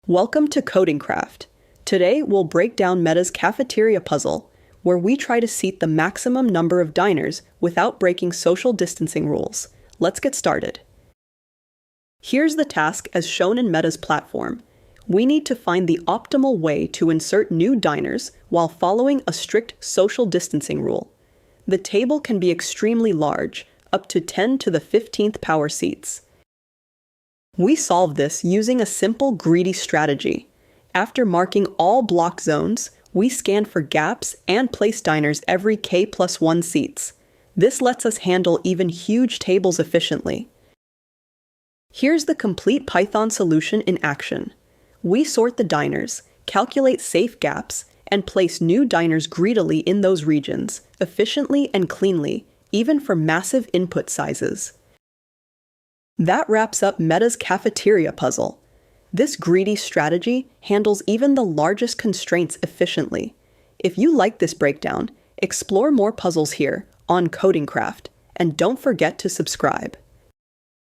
Welcome to CodingCraft. Today we'll break down Meta's Cafeteria puzzle, where we try to seat the maximum number of diners without breaking social distancing rules. Let's get started. Here's the task as shown in Meta's platform. We need to find the optimal way to insert new diners while following a strict social distancing rule. The table can be extremely large, up to 10 to the 15th power seats. We solve this using a simple greedy strategy. After marking all block zones, we scan for gaps and place diners every k+1 seats. This lets us handle even huge tables efficiently. Here's the complete Python solution in action. We sort the diners, calculate safe gaps, and place new diners greedily in those regions, efficiently and cleanly, even for massive input sizes. That wraps up Meta's Cafeteria puzzle. This greedy strategy handles even the largest constraints efficiently. If you like this breakdown, explore more puzzles here on CodingCraft, and don't forget to subscribe.